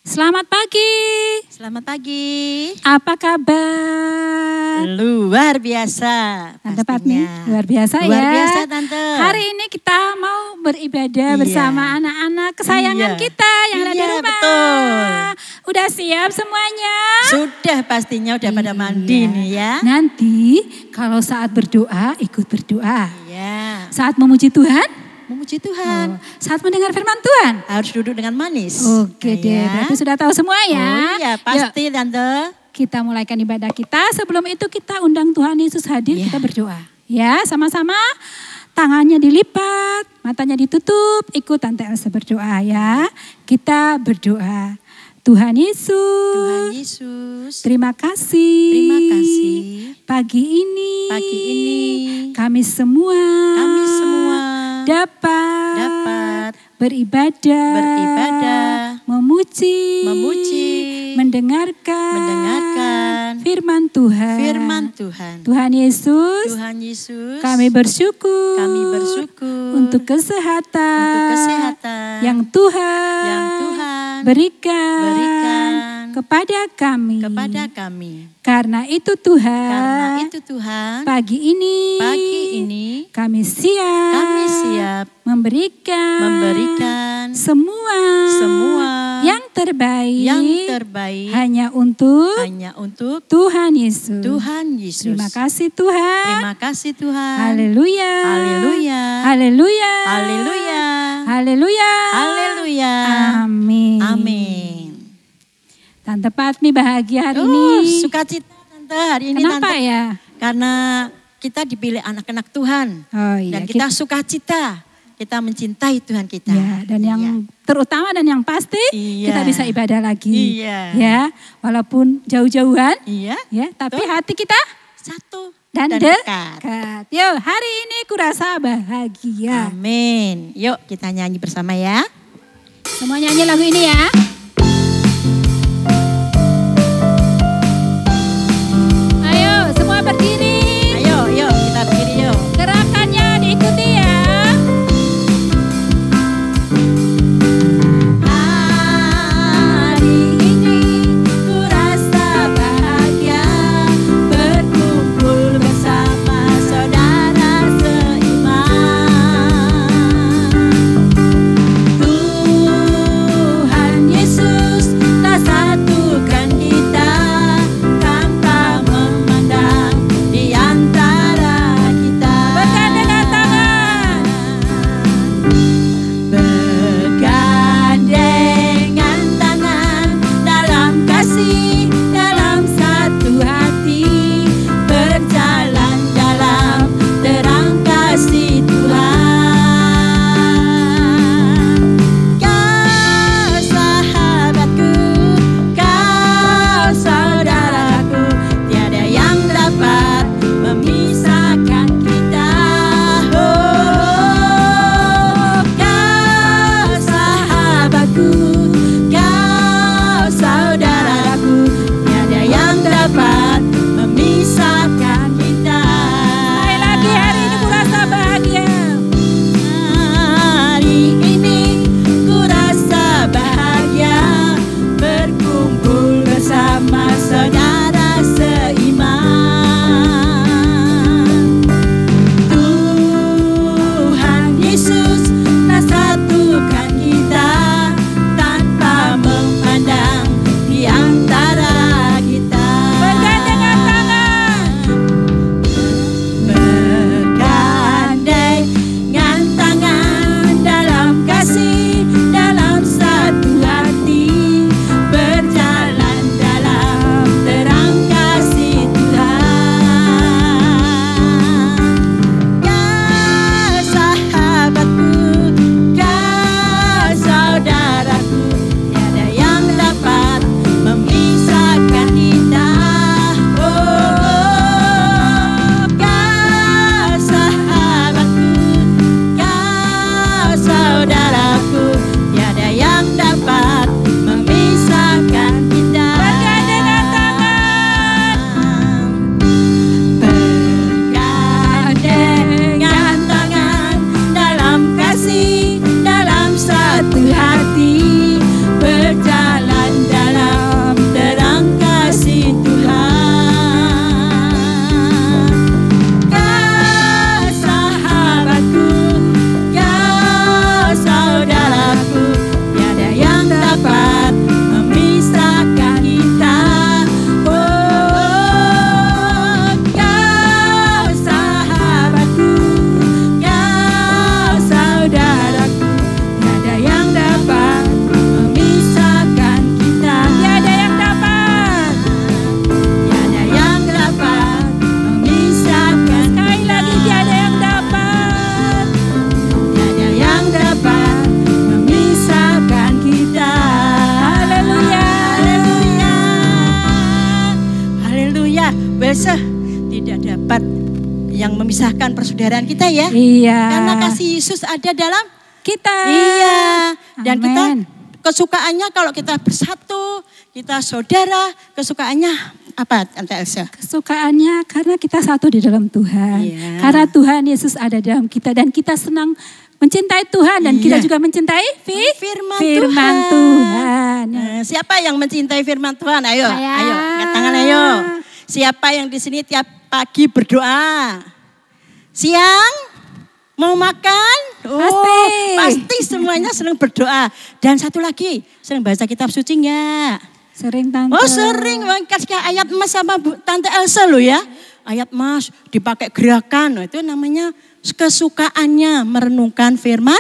Selamat pagi. Selamat pagi. Apa kabar? Luar biasa. Tante Patmi, pastinya. luar biasa ya. Luar biasa Tante. Hari ini kita mau beribadah bersama anak-anak kesayangan kita yang ada di rumah. Betul. Udah siap semuanya? Sudah pastinya udah pada mandi nih ya. Nanti kalau saat berdoa ikut berdoa. Iya. Saat memuji Tuhan. Memuji Tuhan. Saat mendengar firman Tuhan. Harus duduk dengan manis. Oke deh, berarti sudah tahu semua ya. Oh iya pasti Tante. Kita mulaikan ibadah kita. Sebelum itu kita undang Tuhan Yesus hadir, kita berdoa. Ya, sama-sama tangannya dilipat, matanya ditutup, ikut Tante Elsa berdoa ya. Kita berdoa. Tuhan Yesus. Tuhan Yesus. Terima kasih. Terima kasih. Pagi ini. Pagi ini. Kami semua. Kami semua. Dapat beribadah, memuji, mendengarkan firman Tuhan. Tuhan Yesus, kami bersyukur, untuk kesehatan, yang Tuhan berikan kepada kami. Karena itu Tuhan, pagi ini kami siap memberikan semua yang terbaik hanya untuk Tuhan Yesus. Terima kasih Tuhan. Haleluya. Amin. Tante Patmi bahagia hari ini. Sukacita Tante hari ini. Kenapa Tante? ya? Karena kita dipilih anak-anak Tuhan. Oh, iya. Dan kita sukacita. Kita mencintai Tuhan kita. Ya, dan yang terutama dan yang pasti kita bisa ibadah lagi. Ya, walaupun jauh-jauhan. Ya, tapi hati kita satu dan dekat. Yuk, hari ini kurasa bahagia. Amin. Yuk kita nyanyi bersama ya. Semua nyanyi lagu ini ya. Ayo, semua berdiri. Ayo, kita berdiri yuk. Gerakannya diikuti ya. Tuhan Yesus yang memisahkan persaudaraan kita ya. Iya. Karena kasih Yesus ada dalam Kita. Iya. Dan kita Amen. kesukaannya kalau kita bersatu, kita saudara, kesukaannya apa Tante Elsa? Kesukaannya karena kita satu di dalam Tuhan. Iya. Karena Tuhan Yesus ada dalam kita dan kita senang mencintai Tuhan dan kita Iya. juga mencintai Firman Tuhan. Nah, siapa yang mencintai firman Tuhan? Ayo, Saya. ayo, angkat tangan ayo. Siapa yang di sini tiap pagi berdoa? Siang mau makan? Pasti. Pasti semuanya sering berdoa. Dan satu lagi, sering baca kitab suci enggak? Sering Tante. Oh sering, kasih ayat Mas sama Tante Elsa loh ya. Ayat Mas dipakai gerakan, itu namanya kesukaannya merenungkan firman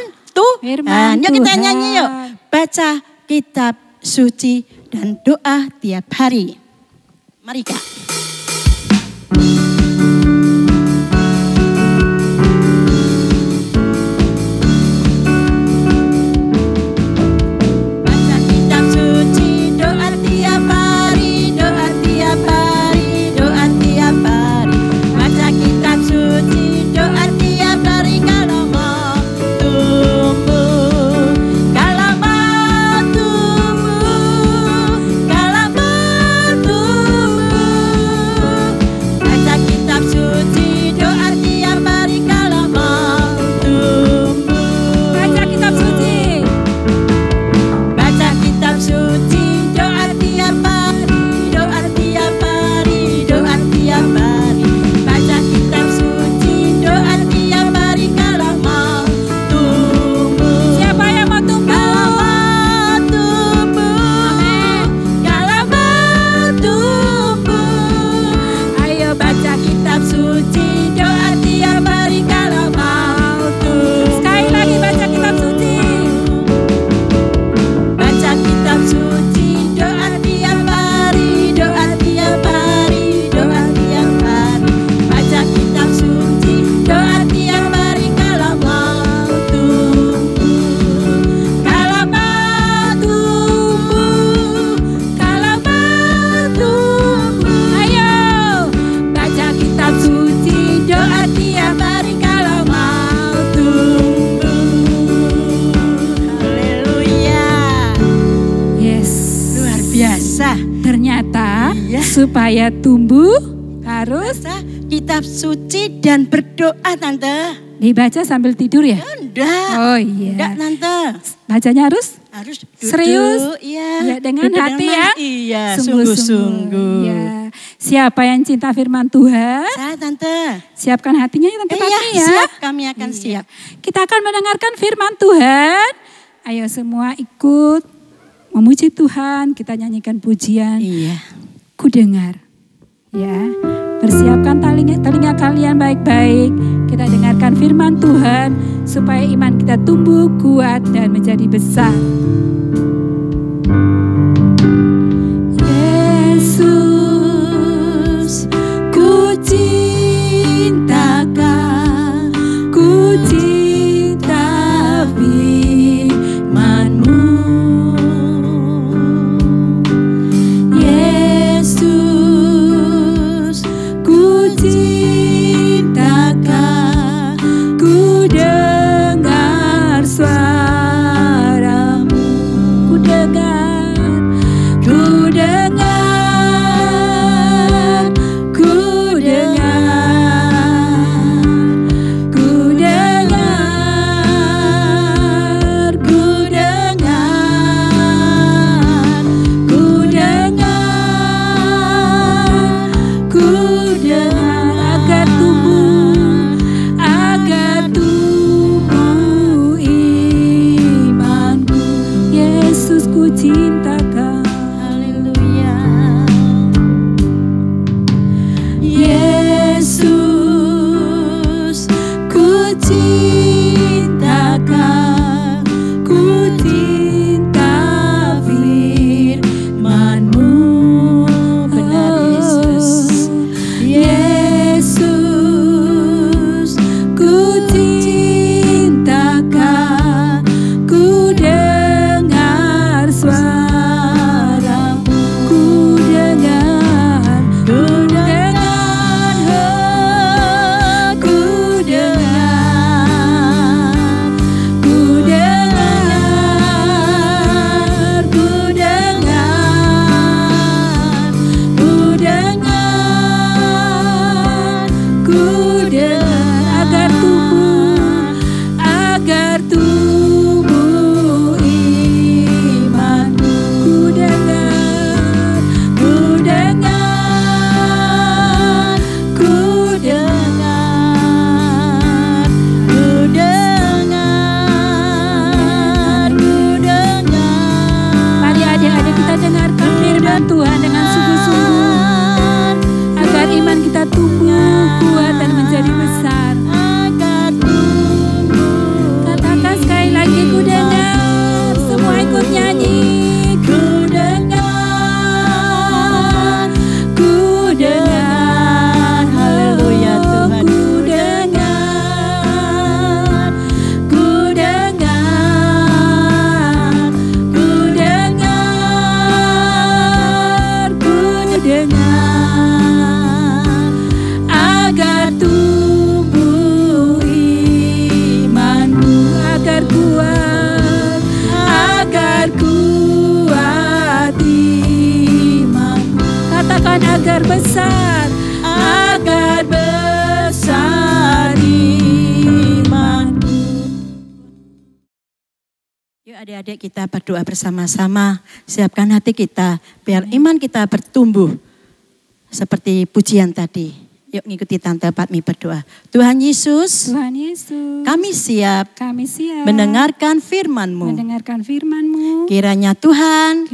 Firman Tuhan. Yuk kita Tuhan. nyanyi yuk. Baca kitab suci dan doa tiap hari. Mari Kak. Baca kitab suci, doa tiap hari, doa tiap hari, doa tiap hari. Baca kitab suci, doa tiap hari kalau mau tumbuh, kalau mau tumbuh, kalau mau tumbuh. Baca kitab suci, doa tiap hari kalau mau tumbuh. Baca kitab suci. Baca kitab suci, doa tiap hari, doa tiap hari, doa tiap hari. Baca kitab suci, doa tiap hari kalau mau tumbuh. Siapa yang mau tumbuh? Kalau mau tumbuh. Ayo baca kitab suci, doa tiap hari kalau mau tumbuh. Sekali lagi baca kitab suci. Baca kitab suci, doa tiap hari, doa tiap hari, doa tiap hari. Baca kitab suci, doa tiap hari kalau mau tumbuh. Kalau mau tumbuh, kalau mau tumbuh. Ayo. Baca kitab suci, doa tiap hari kalau mau tumbuh. Haleluya. Yes. Luar biasa. Ternyata Iya. supaya tumbuh harus Baca kitab suci dan berdoa Tante. dibaca sambil tidur ya? Enggak. Oh iya. Enggak Tante. Bacanya harus Harus duduk. serius. Iya. Ya, dengan Duduk hati mana? yang Iya, sungguh-sungguh. sungguh-sungguh. Ya. Siapa yang cinta firman Tuhan, Saya Tante. siapkan hatinya ya Tante Iya, Patmi ya. siap. Kami akan Iya. siap. Kita akan mendengarkan firman Tuhan. Ayo semua ikut memuji Tuhan. Kita nyanyikan pujian. Iya. Ku dengar. Ya, persiapkan telinga kalian baik-baik. Kita dengarkan firman Tuhan supaya iman kita tumbuh kuat dan menjadi besar. Yesus, ku cintakan, ku cinta firman-Mu. Yesus, ku cintakan, ku dengar suara-Mu. Ku Ayo adik-adik kita berdoa bersama-sama. Siapkan hati kita biar iman kita bertumbuh. Seperti pujian tadi. Yuk ngikuti Tante Patmi berdoa. Tuhan Yesus, kami siap mendengarkan firman-Mu. Kiranya Tuhan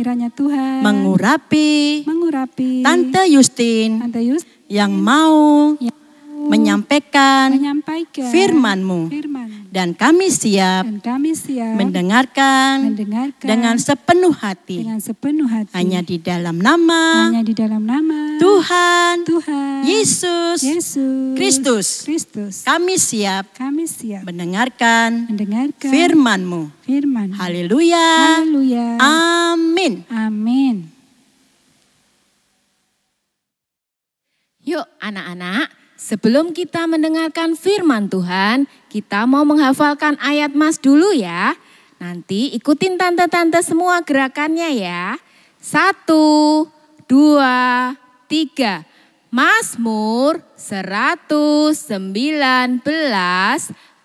mengurapi Tante Justin yang mau menyampaikan firman-Mu. Dan kami siap mendengarkan dengan sepenuh hati. Hanya di dalam nama Tuhan Yesus Kristus. Kami siap mendengarkan firman-Mu. Haleluya. Amin. Yuk anak-anak, sebelum kita mendengarkan firman Tuhan, kita mau menghafalkan ayat Mas dulu ya. Nanti ikutin tante-tante semua gerakannya ya. 1, 2, 3. Mazmur 119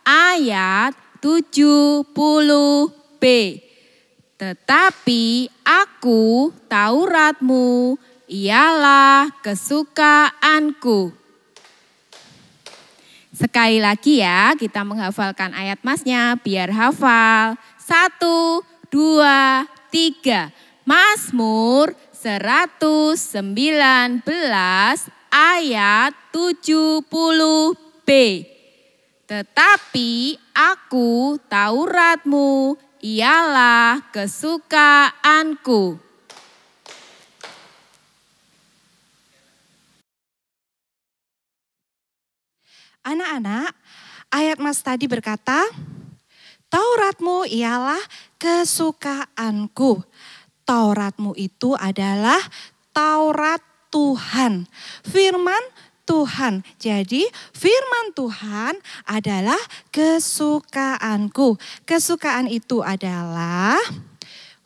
ayat 70b. Tetapi aku, Taurat-Mu, ialah kesukaanku. Sekali lagi ya, kita menghafalkan ayat Masnya biar hafal. 1, 2, 3. Mazmur 119 ayat 70b. Tetapi aku, Taurat-Mu, ialah kesukaanku. Anak-anak, ayat Mas tadi berkata, Taurat-Mu ialah kesukaanku. Taurat-Mu itu adalah Taurat Tuhan, firman Tuhan. Jadi firman Tuhan adalah kesukaanku. Kesukaan itu adalah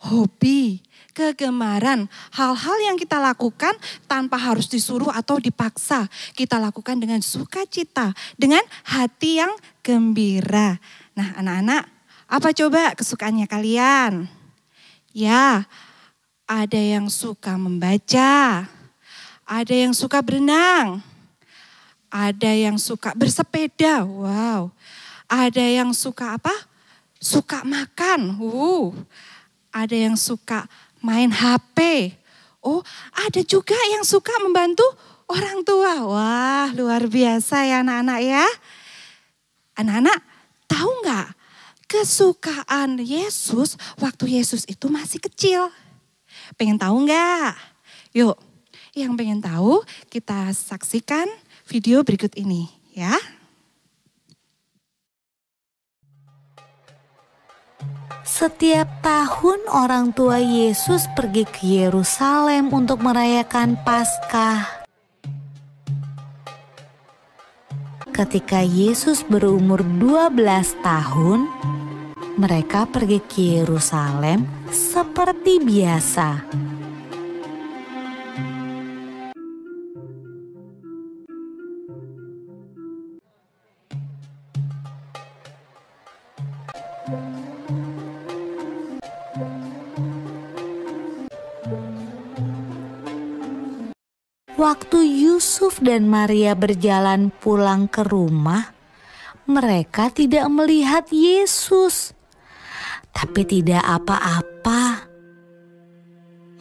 hobi, kegemaran, hal-hal yang kita lakukan tanpa harus disuruh atau dipaksa. Kita lakukan dengan sukacita, dengan hati yang gembira. Nah anak-anak, apa coba kesukaannya kalian? Ya, ada yang suka membaca, ada yang suka berenang, ada yang suka bersepeda, wow. Ada yang suka apa? Suka makan, ada yang suka main HP. Oh, ada juga yang suka membantu orang tua. Wah, luar biasa ya anak-anak ya. Anak-anak, tahu nggak kesukaan Yesus waktu Yesus itu masih kecil? Pengen tahu nggak? Yuk, yang pengen tahu kita saksikan video berikut ini ya. Setiap tahun orang tua Yesus pergi ke Yerusalem untuk merayakan Paskah. Ketika Yesus berumur 12 tahun, mereka pergi ke Yerusalem seperti biasa. Waktu Yusuf dan Maria berjalan pulang ke rumah, mereka tidak melihat Yesus. Tapi tidak apa-apa.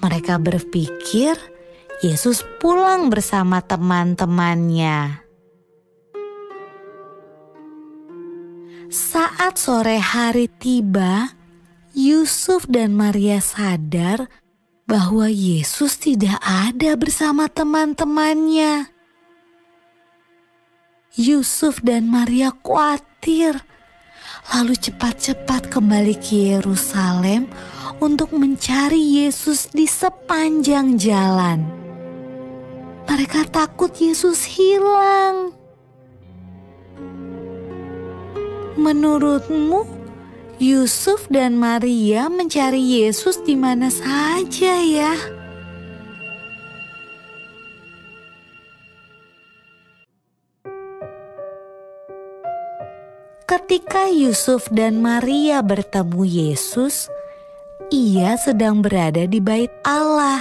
Mereka berpikir Yesus pulang bersama teman-temannya. Saat sore hari tiba, Yusuf dan Maria sadar bahwa Yesus tidak ada bersama teman-temannya. Yusuf dan Maria khawatir, lalu cepat-cepat kembali ke Yerusalem untuk mencari Yesus di sepanjang jalan. Mereka takut Yesus hilang. Menurutmu, Yusuf dan Maria mencari Yesus di mana saja ya? Ketika Yusuf dan Maria bertemu Yesus, ia sedang berada di bait Allah,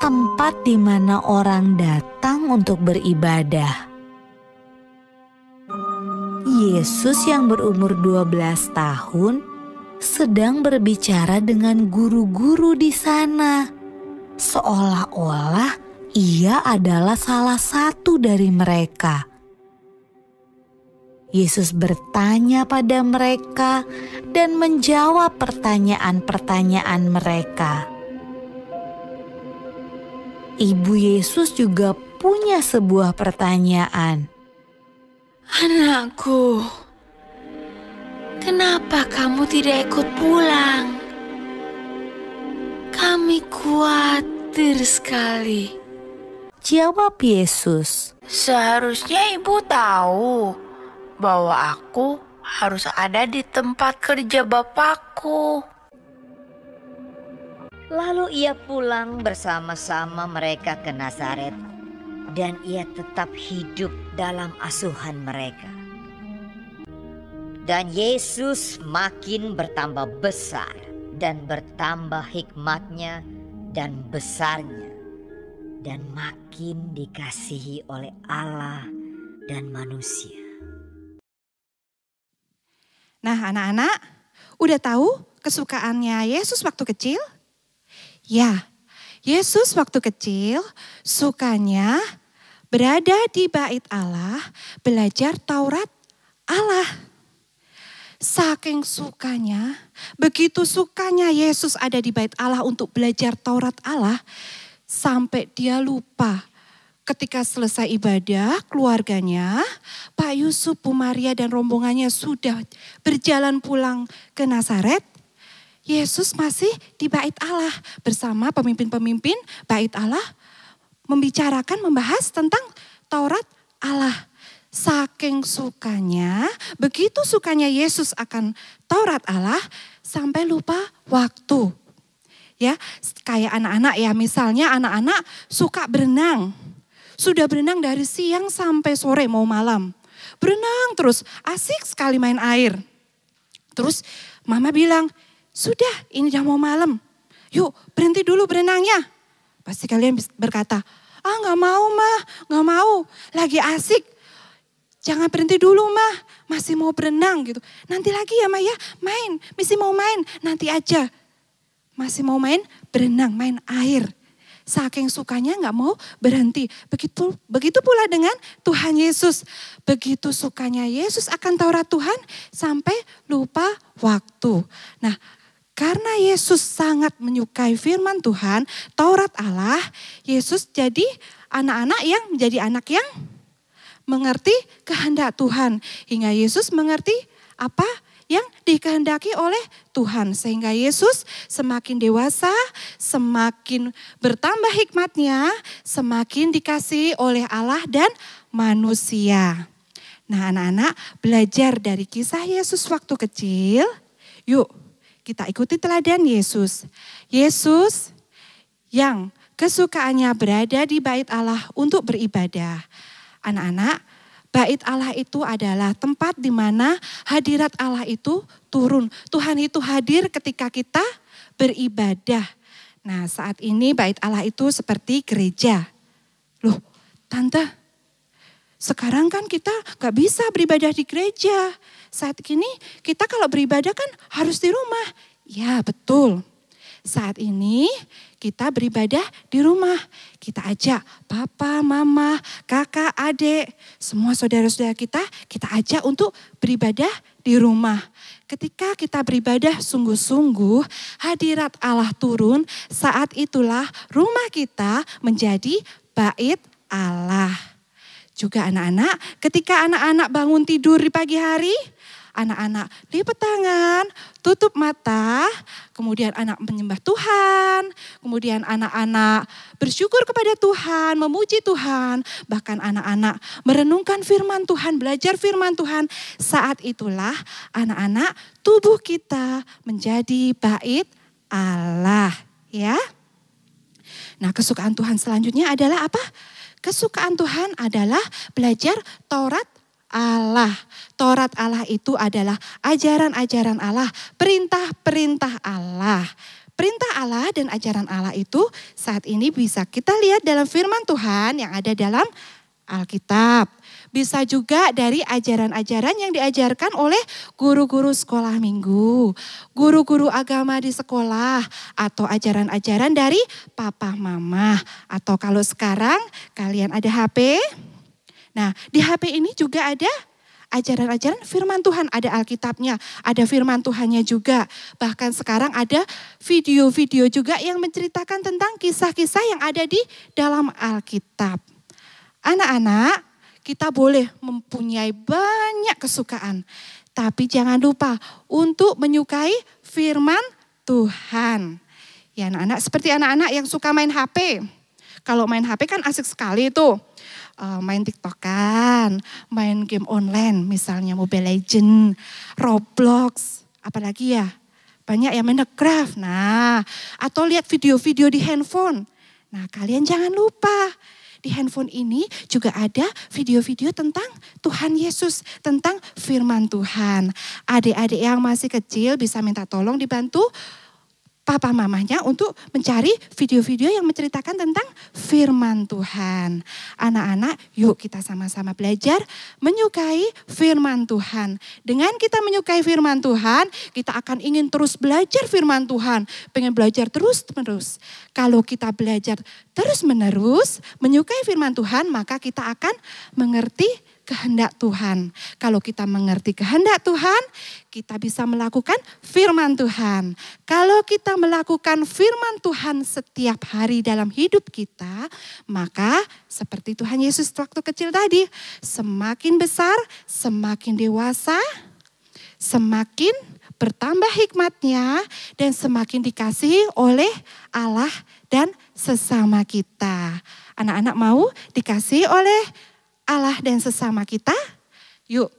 tempat di mana orang datang untuk beribadah. Yesus yang berumur 12 tahun sedang berbicara dengan guru-guru di sana, seolah-olah ia adalah salah satu dari mereka. Yesus bertanya pada mereka dan menjawab pertanyaan-pertanyaan mereka. Ibu Yesus juga punya sebuah pertanyaan. Anakku, kenapa kamu tidak ikut pulang? Kami khawatir sekali. Jawab Yesus. Seharusnya ibu tahu bahwa aku harus ada di tempat kerja Bapakku. Lalu ia pulang bersama-sama mereka ke Nazaret, dan ia tetap hidup dalam asuhan mereka. Dan Yesus makin bertambah besar dan bertambah hikmatnya dan besarnya, dan makin dikasihi oleh Allah dan manusia. Nah anak-anak, udah tahu kesukaannya Yesus waktu kecil? Ya, Yesus waktu kecil sukanya berada di bait Allah, belajar Taurat Allah. Saking sukanya, begitu sukanya Yesus ada di bait Allah untuk belajar Taurat Allah, sampai dia lupa. Ketika selesai ibadah, keluarganya, Pak Yusuf, Bu Maria dan rombongannya sudah berjalan pulang ke Nazaret. Yesus masih di bait Allah bersama pemimpin-pemimpin bait Allah, membahas tentang Taurat Allah. Saking sukanya, begitu sukanya Yesus akan Taurat Allah, sampai lupa waktu. Ya, kayak anak-anak ya, misalnya anak-anak suka berenang. Sudah berenang dari siang sampai sore mau malam. Berenang terus, asik sekali main air. Terus mama bilang, sudah ini udah mau malam. Yuk berhenti dulu berenangnya. Pasti kalian berkata, gak mau mah, gak mau. Lagi asik. Jangan berhenti dulu mah, masih mau berenang gitu. Nanti lagi ya mah ya, main. Masih mau main, nanti aja. Masih mau main, berenang, main air. Saking sukanya gak mau berhenti. Begitu pula dengan Tuhan Yesus. Begitu sukanya Yesus akan Taurat Tuhan sampai lupa waktu. Nah, karena Yesus sangat menyukai firman Tuhan, Taurat Allah, Yesus jadi anak-anak yang menjadi anak yang mengerti kehendak Tuhan. Hingga Yesus mengerti apa yang dikehendaki oleh Tuhan. Sehingga Yesus semakin dewasa, semakin bertambah hikmatnya, semakin dikasihi oleh Allah dan manusia. Nah anak-anak, belajar dari kisah Yesus waktu kecil. Yuk kita ikuti teladan Yesus. Yesus yang kesukaannya berada di bait Allah untuk beribadah. Anak-anak, bait Allah itu adalah tempat di mana hadirat Allah itu turun. Tuhan itu hadir ketika kita beribadah. Nah saat ini bait Allah itu seperti gereja. Loh tante, sekarang kan kita gak bisa beribadah di gereja. Saat ini kita kalau beribadah kan harus di rumah. Ya betul. Saat ini kita beribadah di rumah. Kita ajak papa, mama, kakak, adik, semua saudara-saudara kita ajak untuk beribadah di rumah. Ketika kita beribadah sungguh-sungguh, hadirat Allah turun, saat itulah rumah kita menjadi bait Allah. Juga anak-anak, ketika anak-anak bangun tidur di pagi hari, anak-anak lipat tangan, tutup mata, kemudian anak menyembah Tuhan, kemudian anak-anak bersyukur kepada Tuhan, memuji Tuhan, bahkan anak-anak merenungkan firman Tuhan, belajar firman Tuhan. Saat itulah anak-anak tubuh kita menjadi bait Allah, ya. Nah, kesukaan Tuhan selanjutnya adalah apa? Kesukaan Tuhan adalah belajar Taurat Allah. Taurat Allah itu adalah ajaran-ajaran Allah, perintah-perintah Allah. Perintah Allah dan ajaran Allah itu saat ini bisa kita lihat dalam firman Tuhan yang ada dalam Alkitab. Bisa juga dari ajaran-ajaran yang diajarkan oleh guru-guru sekolah minggu, guru-guru agama di sekolah, atau ajaran-ajaran dari papa mama. Atau kalau sekarang kalian ada HP, nah di HP ini juga ada ajaran-ajaran firman Tuhan, ada Alkitabnya, ada firman Tuhannya juga. Bahkan sekarang ada video-video juga yang menceritakan tentang kisah-kisah yang ada di dalam Alkitab. Anak-anak, kita boleh mempunyai banyak kesukaan, tapi jangan lupa untuk menyukai firman Tuhan. Ya anak-anak, seperti anak-anak yang suka main HP. Kalau main HP kan asik sekali tuh. Main TikTokan, main game online misalnya Mobile Legends, Roblox, apalagi ya banyak yang Minecraft. Nah, atau lihat video-video di handphone. Nah, kalian jangan lupa di handphone ini juga ada video-video tentang Tuhan Yesus, tentang firman Tuhan. Adik-adik yang masih kecil bisa minta tolong dibantu papa mamanya untuk mencari video-video yang menceritakan tentang firman Tuhan. Anak-anak, yuk kita sama-sama belajar menyukai firman Tuhan. Dengan kita menyukai firman Tuhan, kita akan ingin terus belajar firman Tuhan. Pengen belajar terus-menerus. Kalau kita belajar terus-menerus menyukai firman Tuhan, maka kita akan mengerti kehendak Tuhan. Kalau kita mengerti kehendak Tuhan, kita bisa melakukan firman Tuhan. Kalau kita melakukan firman Tuhan setiap hari dalam hidup kita, maka seperti Tuhan Yesus waktu kecil tadi, semakin besar, semakin dewasa, semakin bertambah hikmatnya, dan semakin dikasihi oleh Allah dan sesama kita. Anak-anak mau dikasihi oleh Allah dan sesama kita? Yuk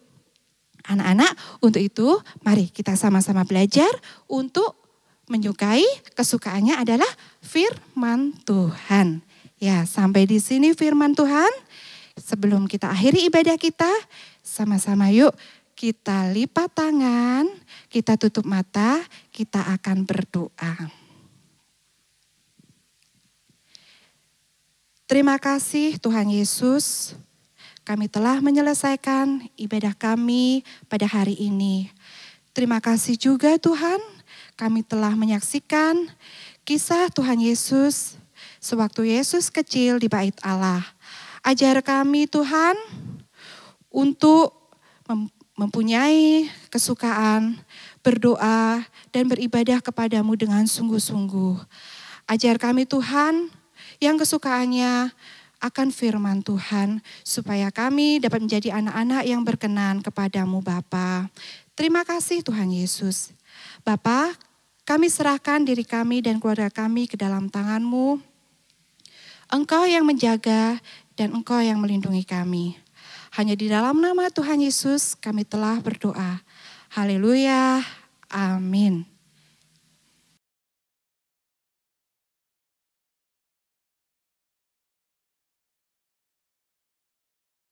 anak-anak, untuk itu mari kita sama-sama belajar untuk menyukai, kesukaannya adalah firman Tuhan. Ya, sampai di sini firman Tuhan. Sebelum kita akhiri ibadah kita, sama-sama yuk kita lipat tangan, kita tutup mata, kita akan berdoa. Terima kasih Tuhan Yesus. Kami telah menyelesaikan ibadah kami pada hari ini. Terima kasih juga Tuhan, kami telah menyaksikan kisah Tuhan Yesus sewaktu Yesus kecil di bait Allah. Ajar kami Tuhan untuk mempunyai kesukaan, berdoa dan beribadah kepadamu dengan sungguh-sungguh. Ajar kami Tuhan yang kesukaannya akan firman Tuhan, supaya kami dapat menjadi anak-anak yang berkenan kepadamu Bapa. Terima kasih Tuhan Yesus. Bapa, kami serahkan diri kami dan keluarga kami ke dalam tangan-Mu. Engkau yang menjaga dan Engkau yang melindungi kami. Hanya di dalam nama Tuhan Yesus kami telah berdoa. Haleluya, amin.